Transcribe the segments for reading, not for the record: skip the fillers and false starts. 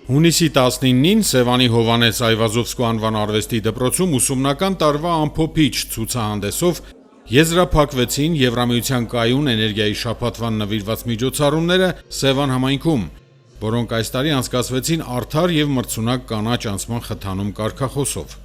Հունիսի 19-ին Սևանի Հովհաննես Այվազովսկու անվան արվեստի դպրոցում ուսումնական տարվա ամփոփիչ ցուցահանդեսով եզրափակվեցին Եվրամիության կայուն էներգիայի շաբաթվան նվիրված միջոցառումները Սևան համայնքում, որոնք այս տարի անցկացվեցին արդար եւ մրցունակ կանաչ անցման խթանում կարգախոսով։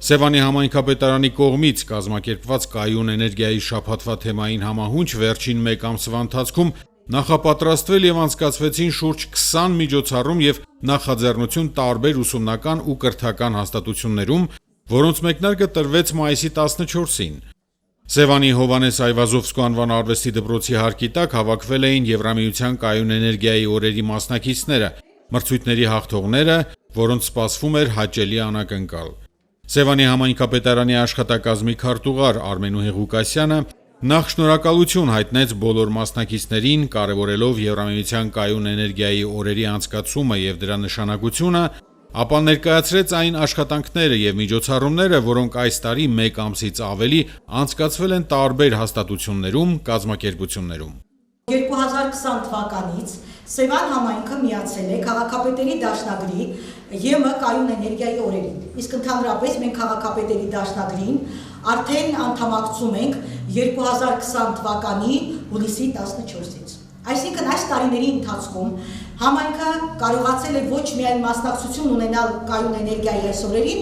Սևանի համայնքապետարանի կողմից կազմակերպված կայուն էներգիայի շաբաթվա թեմային համահունչ վերջին մեկ ամսվա ընթացքում նախապատրաստվել եւ անցկացվեցին շուրջ 20 միջոցառում եւ նախաձեռնություն տարբեր ուսումնական ու կրթական հաստատություններում, որոնց մեկնարկը տրվեց մայիսի 14-ին։ Սևանի Հովհաննես Այվազովսկու անվան արվեստի դպրոցի հարկի տակ հավաքվել էին Եվրամիության կայուն էներգիայի օրերի մասնակիցները, մրցույթների հաղթողները, որոնց սպասվում էր հաճելի անակնկալ։ Սևանի համայնքապետարանի աշխատակազմի քարտուղար Արմենուհի Ղուկասյանը նախ շնորհակալություն հայտնեց բոլոր մասնակիցներին, կարևորելով Եվրամիության կայուն էներգիայի օրերի անցկացումը եւ դրա նշանակությունը, ապա ներկայացրեց այն աշխատանքները եւ միջոցառումները, որոնք այս տարի մեկ ամսից ավելի անցկացվել են տարբեր հաստատություններում, կազմակերպություններում։ 2020 թվականից Սևան համայնքը միացել է քաղաքապետերի դաշնագրի ԵՄ կայուն էներգիայի օրերին։ Իսկ ընդհանրապես մենք քաղաքապետերի դաշնագրին արդեն անդամակցում ենք 2020 թվականի հուլիսի 14-ից։ Այսինքն այս տարիների ընթացքում համայնքը կարողացել է ոչ միայն մասնակցություն ունենալ կայուն էներգիայի այս օրերին,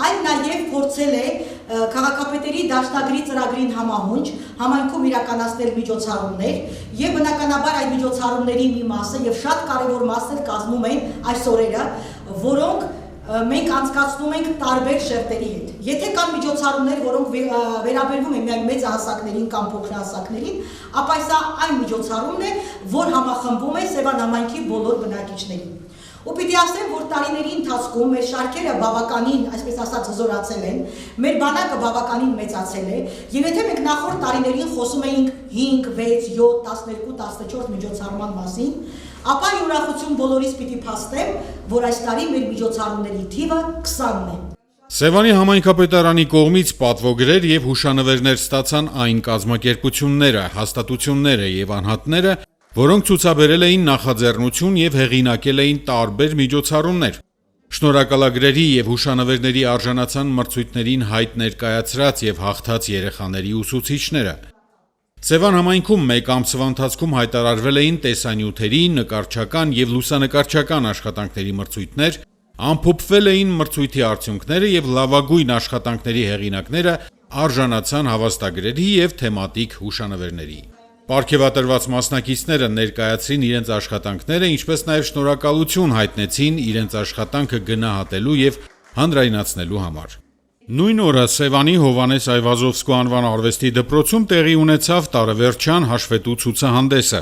այլ նաև փորձել է քաղաքապետերի դաշնագրի ծրագրին համահունչ համայնքում իրականացնել միջոցառումներ եւ բնականաբար այդ միջոցառումների մի մասը եւ շատ կարեւոր մասը կազմում են այս օրերը, որոնք մենք անցկացնում ենք տարբեր շերտերի հետ։ Եթե կան միջոցառումներ, որոնք վերաբերվում են միայն մեծ հասակներին կամ փոքր հասակներին, ապա սա այն միջոցառումն է, որ համախմբում է Սևան համայնքի բոլոր բնակիչներին։ Ու պիտի ասեմ, որ տարիների ընթացքում մեր շարքերը բավականին, այսպես ասած, զորացել են, մեր բանակը բավականին մեծացել է, եւ եթե մենք նախորդ տարիներին խոսում էինք 5, 6, 7, 12, 14 միջոցառման մասին, ապա ուրախություն բոլորիս պիտի փաստեմ, որ այս տարի մեր միջոցառումների թիվը 20-ն է։ Սևանի համայնքապետարանի կողմից պատվոգրեր եւ հուշանվերներ ստացան այն կազմակերպությունները, հաստատությունները եւ անհատները, որոնք ցուցաբերել էին նախաձեռնություն եւ հեղինակել էին տարբեր միջոցառումներ։ Շնորհակալագրերի եւ հուշանվերների արժանացան մրցույթներին հայտ ներկայացրած եւ հաղթած երեխաների ուսուցիչները։ Սևան համայնքում մեկ ամսվա ընթացքում հայտարարվել էին տեսանյութերի, նկարչական եւ լուսանկարչական աշխատանքների մրցույթներ, ամփոփվել էին մրցույթի արդյունքները եւ լավագույն աշխատանքների հեղինակները արժանացան հավաստագրերի եւ թեմատիկ հուշանվերների։ Պարգևատրված մասնակիցները ներկայացրին իրենց աշխատանքները, ինչպես նաև շնորհակալություն հայտնեցին իրենց աշխատանքը գնահատելու եւ հանրայնացնելու համար։ Նույն օրը Սևանի Հովհաննես Այվազովսկու անվան արվեստի դպրոցում տեղի ունեցավ տարեվերջյան հաշվետու ցուցահանդեսը։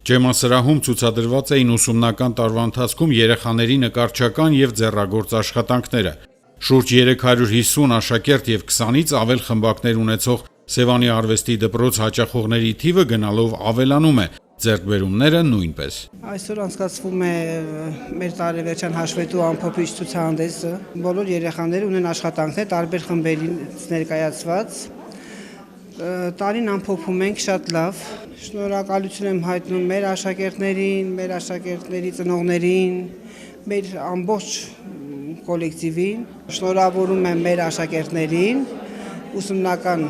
Ջեմասրահում ցուցադրված էին ուսումնական տարվա ընթացքում երեխաների նկարչական եւ ձեռագործ աշխատանքները։ Շուրջ 350 աշակերտ եւ 20-ից ավել խմբակներ ունեցող Սևանի արվեստի դպրոց հաճախողների թիվը գնալով ավելանում է, ձեռքբերումները նույնպես։ Այսօր անցկացվում է մեր տարեվերջյան հաշվետու ամփոփիչ ցուցահանդեսը։ Բոլոր երեխաները ունեն աշխատանքներ տարբեր խմբերից ներկայացված։ Տարին ամփոփում ենք շատ լավ։ Շնորհակալություն եմ հայտնում մեր աշակերտներին, մեր աշակերտների ծնողներին, մեր ամբողջ կոլեկտիվին։ Շնորհավորում եմ մեր աշակերտներին ուսումնական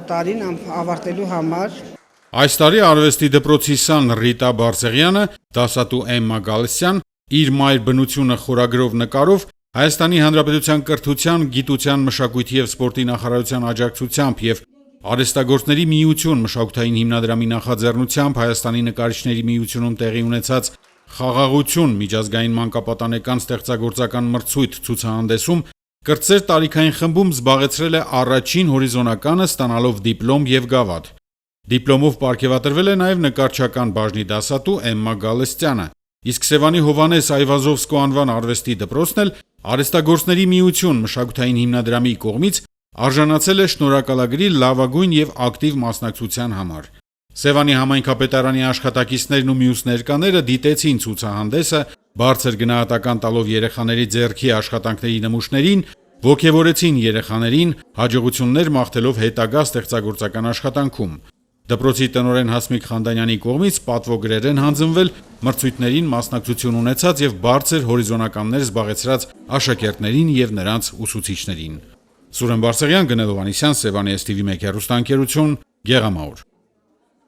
տարին ավարտելու համար։ Այս տարի արվեստի դպրոցի սան Ռիտա Բարսեղյանը, դասատու Էմմա Գալստյան իր մայր բնությունը խորագրով նկարով Հայաստանի Հանրապետության կրթության, գիտության, մշակույթի եւ սպորտի նախարարության աջակցությամբ եւ Արհեստագործների միություն մշակութային հիմնադրամի նախաձեռնությամբ Հայաստանի նկարիչների միությունում տեղի ունեցած խաղաղություն միջազգային մանկապատանեկան ստեղծագործական մրցույթ ցուցահանդեսում կրտսեր տարիքային խմբում զբաղեցրել է առաջին հորիզոնականը ստանալով դիպլոմ եւ գավաթ։ Դիպլոմով պարգևատրվել է նաեւ նկարչական բաժնի դասատու Էմմա Գալստյանը, իսկ Սևանի Հովհաննես Այվազովսկու անվան արվեստի դպրոցն էլ Արհեստագործների միություն մշակութային հիմնադրամի կողմից արժանացել է շնորհակալագրի լավագույն եւ ակտիվ մասնակցության համար։ Սևանի համայնքապետարանի աշխատակիցներն ու մյուս ներկաները դիտեցին ցուցահանդեսը, բարձր գնահատական տալով երեխաների ձեռքի աշխատանքների նմուշներին, ոգևորեցին երեխաներին, հաջողություններ մաղթելով հետագա ստեղծագործական աշխատանքում։ Դպրոցի տնօրեն Հասմիկ Խանդանյանի կողմից պատվոգրեր են հանձնվել մրցույթներին մասնակցություն ունեցած եւ բարձր հորիզոնականներ զբաղեցրած աշակերտներին եւ նրանց ուսուցիչներին։ Սուրեն Բարսեղյան, Գնեդով Անիսյան, Սևանի STV1 հեռուստաընկերություն, Գեղամաուր։